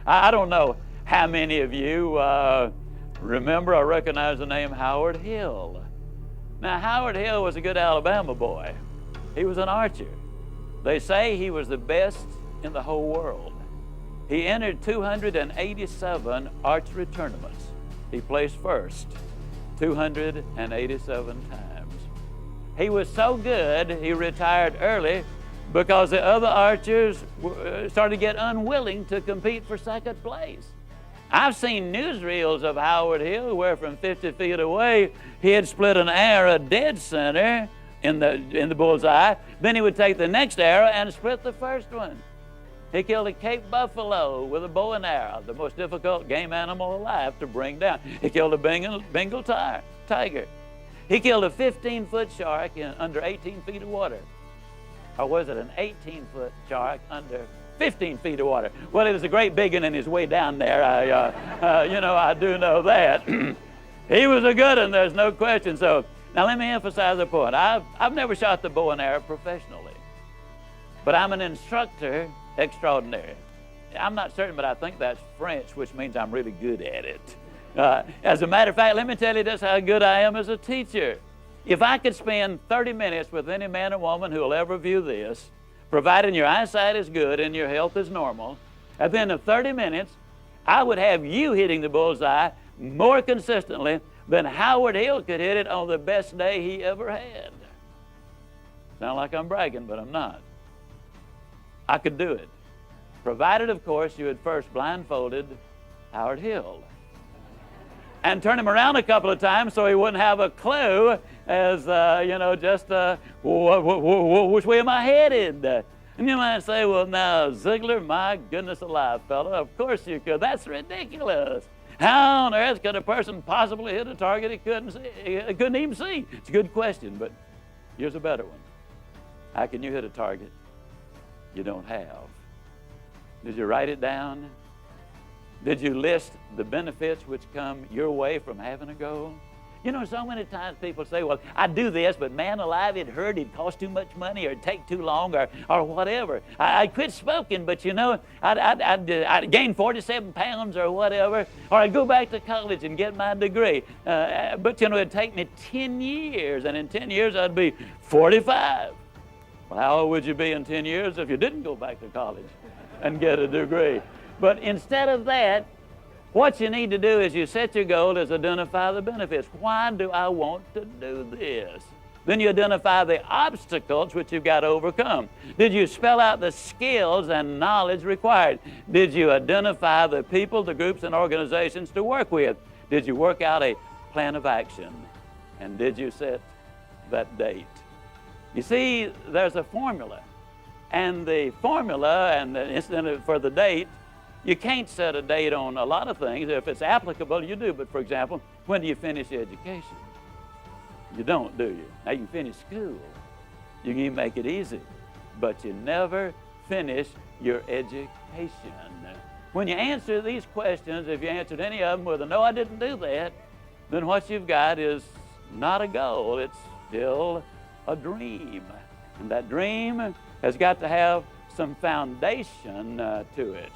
I don't know how many of you remember or recognize the name Howard Hill. Now, Howard Hill was a good Alabama boy. He was an archer. They say he was the best in the whole world. He entered 287 archery tournaments. He placed first 287 times. He was so good, he retired early because the other archers started to get unwilling to compete for second place. I've seen newsreels of Howard Hill where from 50 feet away, he had split an arrow dead center in the bullseye. Then he would take the next arrow and split the first one. He killed a Cape buffalo with a bow and arrow, the most difficult game animal alive to bring down. He killed a Bengal tiger. He killed a 15-foot shark in under 18 feet of water. Or was it an 18-foot shark under 15 feet of water? Well, it was a great big one in his way down there. I do know that. He was a good one, there's no question. So now let me emphasize the point. I've never shot the bow and arrow professionally, but I'm an instructor extraordinary. I'm not certain, but I think that's French, which means I'm really good at it. As a matter of fact, let me tell you just how good I am as a teacher. If I could spend 30 minutes with any man or woman who will ever view this, providing your eyesight is good and your health is normal, at the end of 30 minutes, I would have you hitting the bullseye more consistently than Howard Hill could hit it on the best day he ever had. Sound like I'm bragging, but I'm not. I could do it, provided, of course, you had first blindfolded Howard Hill and turn him around a couple of times so he wouldn't have a clue as, which way am I headed? And you might say, well, now, Ziglar, my goodness alive, fella, of course you could. That's ridiculous. How on earth could a person possibly hit a target he couldn't even see? It's a good question, but here's a better one. How can you hit a target you don't have? Did you write it down? Did you list the benefits which come your way from having a goal? You know, so many times people say, well, I do this, but man alive, it hurt, it cost too much money, or it take too long, or whatever. I quit smoking, but you know, I'd gain 47 pounds or whatever, or I'd go back to college and get my degree. But you know, it'd take me 10 years, and in 10 years I'd be 45. Well, how old would you be in 10 years if you didn't go back to college and get a degree? But instead of that, what you need to do is you set your goal is identify the benefits. Why do I want to do this? Then you identify the obstacles which you've got to overcome. Did you spell out the skills and knowledge required? Did you identify the people, the groups, and organizations to work with? Did you work out a plan of action? And did you set that date? You see, there's a formula. And the formula and the incident for the date, you can't set a date on a lot of things. If it's applicable, you do. But for example, when do you finish your education? You don't, do you? Now you can finish school. You can even make it easy. But you never finish your education. When you answer these questions, if you answered any of them with a no, I didn't do that, then what you've got is not a goal. It's still a dream. And that dream has got to have some foundation to it.